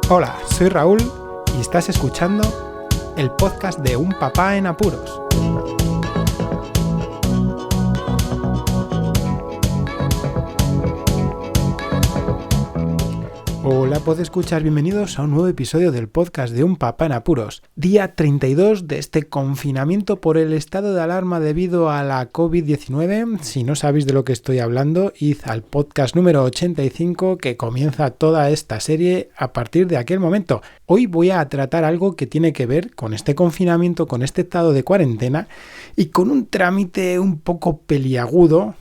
Hola, soy Raúl y estás escuchando el podcast de Un Papá en Apuros. Hola, escuchar, bienvenidos a un nuevo episodio del podcast de Un Papá en Apuros. Día 32 de este confinamiento por el estado de alarma debido a la COVID-19. Si no sabéis de lo que estoy hablando, id al podcast número 85 que comienza toda esta serie a partir de aquel momento. Hoy voy a tratar algo que tiene que ver con este confinamiento, con este estado de cuarentena y con un trámite un poco peliagudo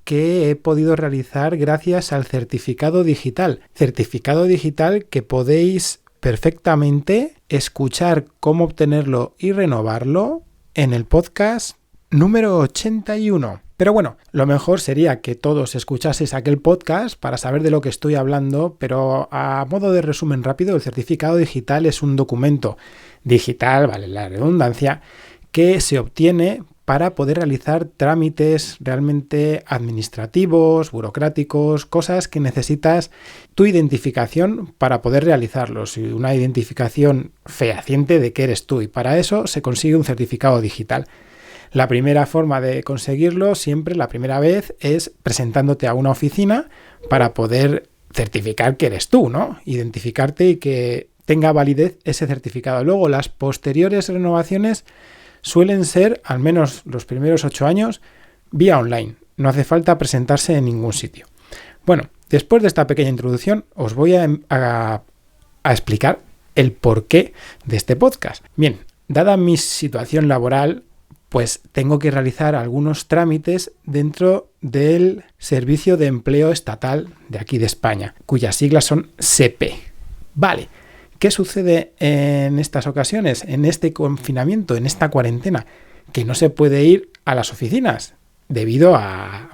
que he podido realizar gracias al certificado digital. Certificado digital que podéis perfectamente escuchar cómo obtenerlo y renovarlo en el podcast número 81. Pero bueno, lo mejor sería que todos escuchaseis aquel podcast para saber de lo que estoy hablando, pero a modo de resumen rápido, el certificado digital es un documento digital, vale la redundancia, que se obtiene para poder realizar trámites realmente administrativos, burocráticos, cosas que necesitas tu identificación para poder realizarlos y una identificación fehaciente de que eres tú, y para eso se consigue un certificado digital. La primera forma de conseguirlo, siempre la primera vez, es presentándote a una oficina para poder certificar que eres tú, ¿no? Identificarte y que tenga validez ese certificado. Luego, las posteriores renovaciones suelen ser, al menos los primeros 8 años, vía online. No hace falta presentarse en ningún sitio. Bueno, después de esta pequeña introducción, os voy a explicar el porqué de este podcast. Bien, dada mi situación laboral, pues tengo que realizar algunos trámites dentro del Servicio de Empleo Estatal de aquí de España, cuyas siglas son SEPE. Vale. ¿Qué sucede en estas ocasiones, en este confinamiento, en esta cuarentena? Que no se puede ir a las oficinas debido a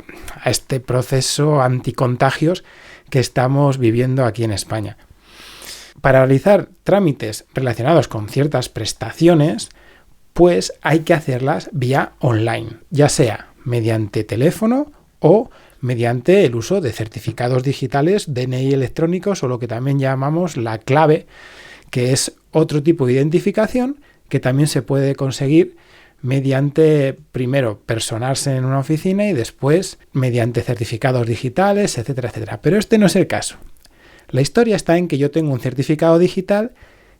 este proceso anticontagios que estamos viviendo aquí en España. Para realizar trámites relacionados con ciertas prestaciones, pues hay que hacerlas vía online, ya sea mediante teléfono o mediante el uso de certificados digitales, DNI electrónicos o lo que también llamamos la clave, que es otro tipo de identificación que también se puede conseguir mediante, primero, personarse en una oficina y después mediante certificados digitales, etcétera, etcétera. Pero este no es el caso. La historia está en que yo tengo un certificado digital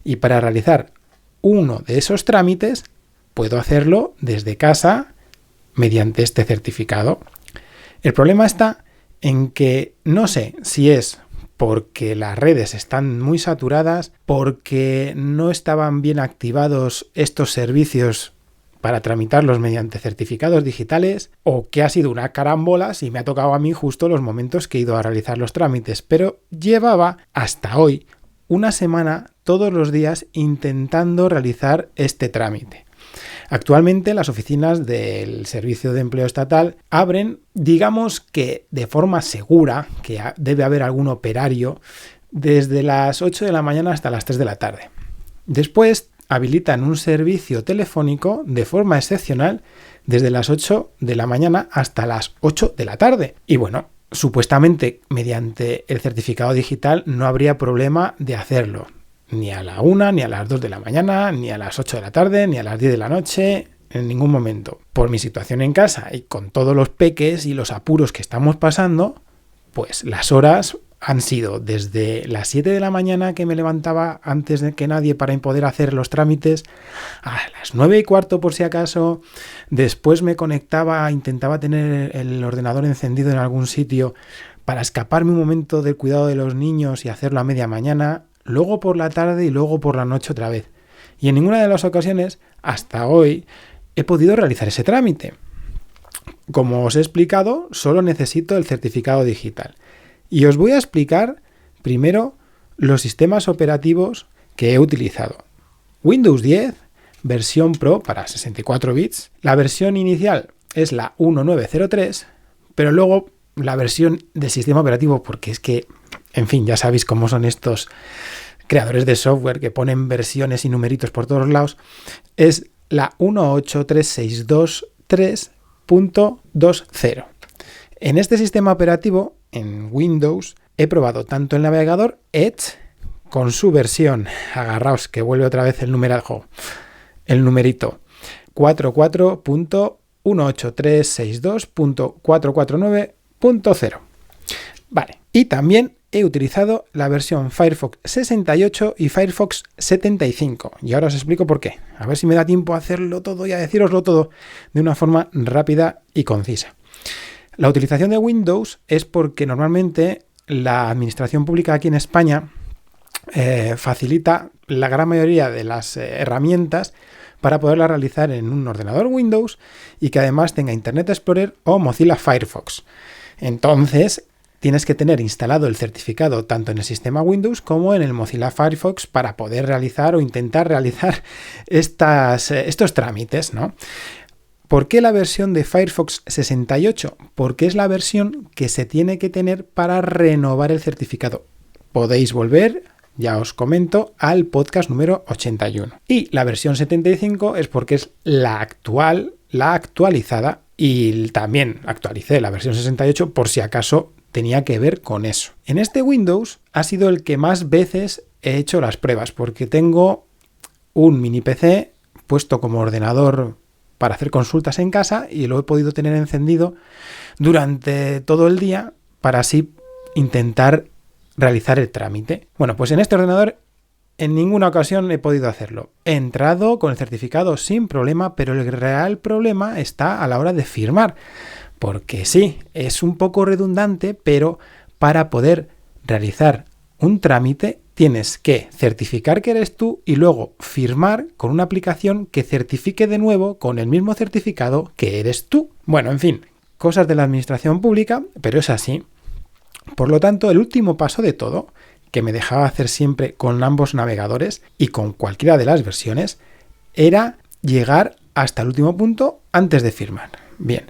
y para realizar uno de esos trámites puedo hacerlo desde casa mediante este certificado. El problema está en que no sé si es porque las redes están muy saturadas, porque no estaban bien activados estos servicios para tramitarlos mediante certificados digitales, o que ha sido una carambola si me ha tocado a mí justo los momentos que he ido a realizar los trámites. Pero llevaba hasta hoy una semana todos los días intentando realizar este trámite. Actualmente las oficinas del Servicio de Empleo Estatal abren, digamos que de forma segura, que debe haber algún operario, desde las 8 de la mañana hasta las 3 de la tarde. Después habilitan un servicio telefónico de forma excepcional desde las 8 de la mañana hasta las 8 de la tarde. Y bueno, supuestamente mediante el certificado digital no habría problema de hacerlo. Ni a la 1, ni a las 2 de la mañana, ni a las 8 de la tarde, ni a las 10 de la noche, en ningún momento. Por mi situación en casa y con todos los peques y los apuros que estamos pasando, pues las horas han sido desde las 7 de la mañana, que me levantaba antes de que nadie para poder hacer los trámites, a las 9:15 por si acaso. Después me conectaba, intentaba tener el ordenador encendido en algún sitio para escaparme un momento del cuidado de los niños y hacerlo a media mañana. Luego por la tarde y luego por la noche otra vez. Y en ninguna de las ocasiones, hasta hoy, he podido realizar ese trámite. Como os he explicado, solo necesito el certificado digital. Y os voy a explicar primero los sistemas operativos que he utilizado. Windows 10, versión Pro para 64 bits. La versión inicial es la 1903, pero luego la versión del sistema operativo, porque es que, en fin, ya sabéis cómo son estos creadores de software que ponen versiones y numeritos por todos lados, es la 18362.3.20. En este sistema operativo, en Windows, he probado tanto el navegador Edge con su versión, agarraos que vuelve otra vez el numerito, 44.18362.449.0. Vale, y también he utilizado la versión Firefox 68 y Firefox 75. Y ahora os explico por qué. A ver si me da tiempo a hacerlo todo y a decíroslo todo de una forma rápida y concisa. La utilización de Windows es porque normalmente la administración pública aquí en España facilita la gran mayoría de las herramientas para poderla realizar en un ordenador Windows y que además tenga Internet Explorer o Mozilla Firefox. Entonces, tienes que tener instalado el certificado tanto en el sistema Windows como en el Mozilla Firefox para poder realizar o intentar realizar estos trámites, ¿no? ¿Por qué la versión de Firefox 68? Porque es la versión que se tiene que tener para renovar el certificado. Podéis volver, ya os comento, al podcast número 81. Y la versión 75 es porque es la actual, la actualizada, y también actualicé la versión 68 por si acaso tenía que ver con eso. En este Windows ha sido el que más veces he hecho las pruebas, porque tengo un mini PC puesto como ordenador para hacer consultas en casa y lo he podido tener encendido durante todo el día para así intentar realizar el trámite. Bueno, pues en este ordenador en ninguna ocasión he podido hacerlo. He entrado con el certificado sin problema, pero el real problema está a la hora de firmar. Porque sí, es un poco redundante, pero para poder realizar un trámite tienes que certificar que eres tú y luego firmar con una aplicación que certifique de nuevo con el mismo certificado que eres tú. Bueno, en fin, cosas de la administración pública, pero es así. Por lo tanto, el último paso de todo, que me dejaba hacer siempre con ambos navegadores y con cualquiera de las versiones, era llegar hasta el último punto antes de firmar. Bien.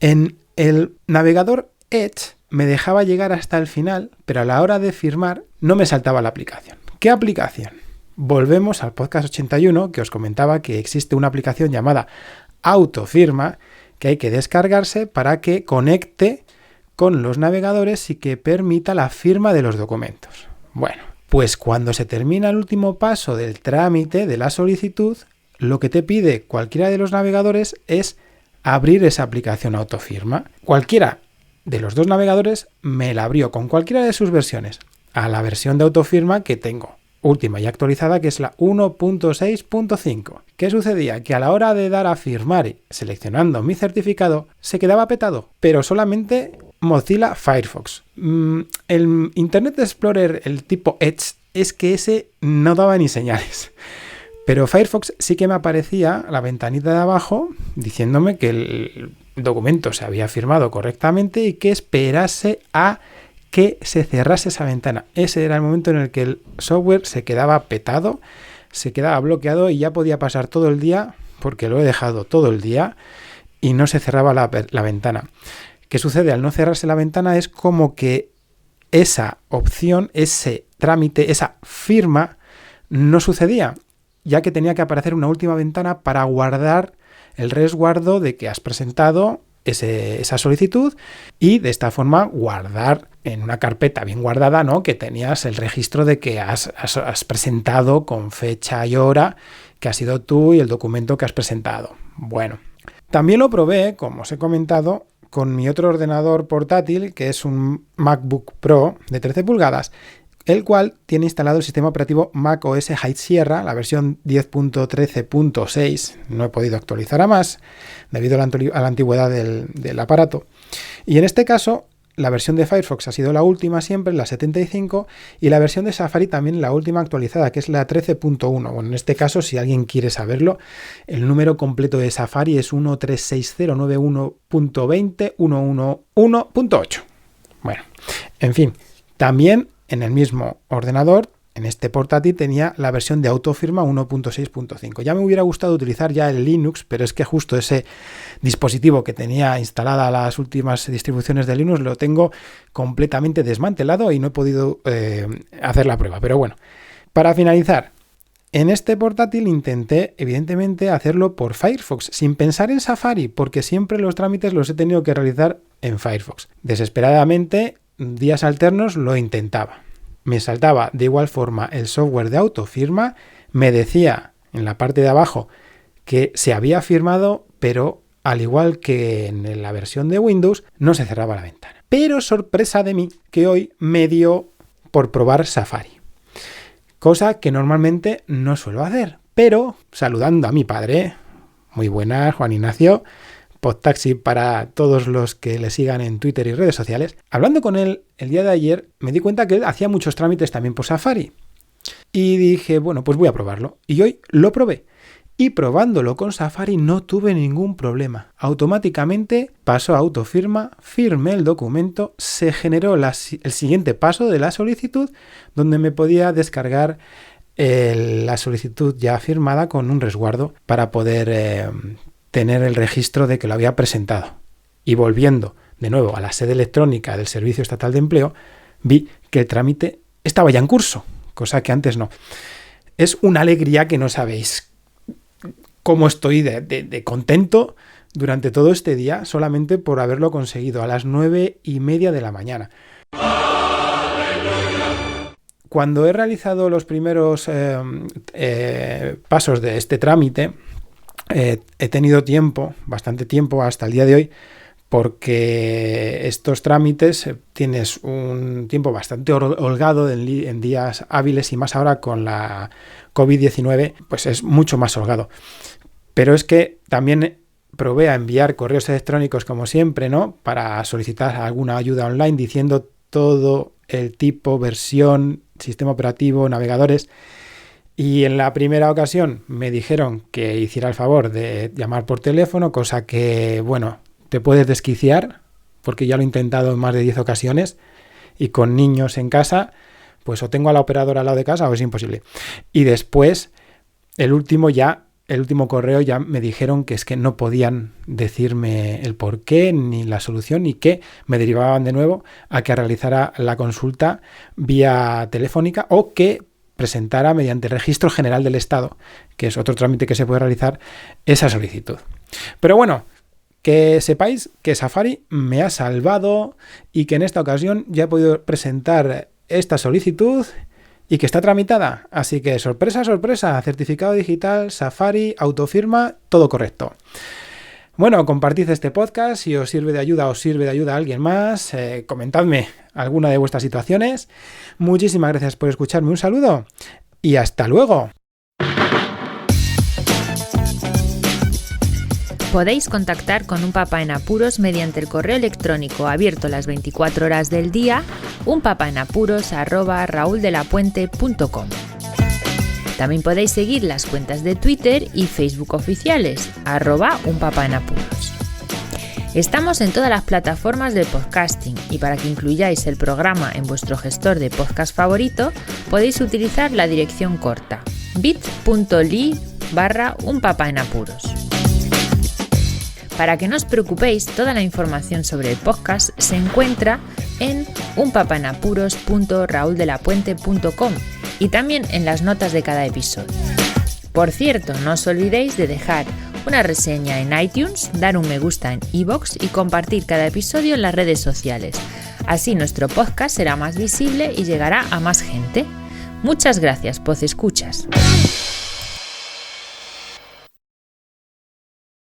En el navegador Edge me dejaba llegar hasta el final, pero a la hora de firmar no me saltaba la aplicación. ¿Qué aplicación? Volvemos al podcast 81, que os comentaba que existe una aplicación llamada Autofirma que hay que descargarse para que conecte con los navegadores y que permita la firma de los documentos. Bueno, pues cuando se termina el último paso del trámite de la solicitud, lo que te pide cualquiera de los navegadores es abrir esa aplicación Autofirma. Cualquiera de los dos navegadores me la abrió con cualquiera de sus versiones a la versión de Autofirma que tengo, última y actualizada, que es la 1.6.5. ¿Qué sucedía? Que a la hora de dar a firmar seleccionando mi certificado se quedaba petado, pero solamente Mozilla Firefox. El Internet Explorer, el tipo Edge, es que ese no daba ni señales. Pero Firefox sí que me aparecía la ventanita de abajo diciéndome que el documento se había firmado correctamente y que esperase a que se cerrase esa ventana. Ese era el momento en el que el software se quedaba petado, se quedaba bloqueado y ya podía pasar todo el día, porque lo he dejado todo el día, y no se cerraba la ventana. ¿Qué sucede? Al no cerrarse la ventana es como que esa opción, ese trámite, esa firma no sucedía, ya que tenía que aparecer una última ventana para guardar el resguardo de que has presentado esa solicitud y de esta forma guardar en una carpeta bien guardada, ¿no?, que tenías el registro de que has presentado con fecha y hora que has sido tú y el documento que has presentado. Bueno, también lo probé, como os he comentado, con mi otro ordenador portátil, que es un MacBook Pro de 13 pulgadas, el cual tiene instalado el sistema operativo macOS High Sierra, la versión 10.13.6. No he podido actualizar a más debido a la antigüedad del aparato. Y en este caso, la versión de Firefox ha sido la última siempre, la 75, y la versión de Safari también la última actualizada, que es la 13.1. Bueno, en este caso, si alguien quiere saberlo, el número completo de Safari es 136091120.111.8. Bueno, en fin, también en el mismo ordenador, en este portátil, tenía la versión de Autofirma 1.6.5. Ya me hubiera gustado utilizar ya el Linux, pero es que justo ese dispositivo que tenía instalada las últimas distribuciones de Linux lo tengo completamente desmantelado y no he podido hacer la prueba. Pero bueno, para finalizar, en este portátil intenté evidentemente hacerlo por Firefox, sin pensar en Safari, porque siempre los trámites los he tenido que realizar en Firefox. Desesperadamente, días alternos lo intentaba. me saltaba de igual forma el software de autofirma, me decía en la parte de abajo que se había firmado, pero al igual que en la versión de Windows, no se cerraba la ventana. Pero sorpresa de mí, que hoy me dio por probar Safari. Cosa que normalmente no suelo hacer. Pero saludando a mi padre, muy buenas, Juan Ignacio, podtaxi para todos los que le sigan en Twitter y redes sociales. Hablando con él el día de ayer, me di cuenta que él hacía muchos trámites también por Safari. Y dije, bueno, pues voy a probarlo. Y hoy lo probé. Y probándolo con Safari no tuve ningún problema. Automáticamente pasó a autofirma, firmé el documento, se generó el siguiente paso de la solicitud, donde me podía descargar la solicitud ya firmada con un resguardo para poder tener el registro de que lo había presentado. Y volviendo de nuevo a la sede electrónica del Servicio Estatal de Empleo, vi que el trámite estaba ya en curso, cosa que antes no. Es una alegría que no sabéis cómo estoy de contento durante todo este día solamente por haberlo conseguido a las 9:30 de la mañana. Cuando he realizado los primeros pasos de este trámite, he tenido bastante tiempo hasta el día de hoy, porque estos trámites tienes un tiempo bastante holgado en días hábiles, y más ahora con la COVID-19, pues es mucho más holgado. Pero es que también probé a enviar correos electrónicos como siempre, ¿no? Para solicitar alguna ayuda online diciendo todo el tipo, versión, sistema operativo, navegadores. Y en la primera ocasión me dijeron que hiciera el favor de llamar por teléfono, cosa que, bueno, te puedes desquiciar, porque ya lo he intentado en más de 10 ocasiones, y con niños en casa, pues o tengo a la operadora al lado de casa o es imposible. Y después, el último correo ya me dijeron que es que no podían decirme el porqué ni la solución, y que me derivaban de nuevo a que realizara la consulta vía telefónica o que presentara mediante el Registro General del Estado, que es otro trámite que se puede realizar, esa solicitud. Pero bueno, que sepáis que Safari me ha salvado y que en esta ocasión ya he podido presentar esta solicitud y que está tramitada. Así que sorpresa, sorpresa, certificado digital, Safari, autofirma, todo correcto. Bueno, compartid este podcast si os sirve de ayuda a alguien más. Comentadme alguna de vuestras situaciones. Muchísimas gracias por escucharme, un saludo y hasta luego. Podéis contactar con Un Papá en Apuros mediante el correo electrónico abierto las 24 horas del día, unpapaenapuros@rauldelapuente.com. También podéis seguir las cuentas de Twitter y Facebook oficiales, @unpapaenapuros. Estamos en todas las plataformas de podcasting, y para que incluyáis el programa en vuestro gestor de podcast favorito, podéis utilizar la dirección corta bit.ly/unpapaenapuros. Para que no os preocupéis, toda la información sobre el podcast se encuentra en unpapaenapuros.rauldelapuente.com y también en las notas de cada episodio. Por cierto, no os olvidéis de dejar una reseña en iTunes, dar un me gusta en iVoox y compartir cada episodio en las redes sociales. Así nuestro podcast será más visible y llegará a más gente. Muchas gracias, Pod Escucha.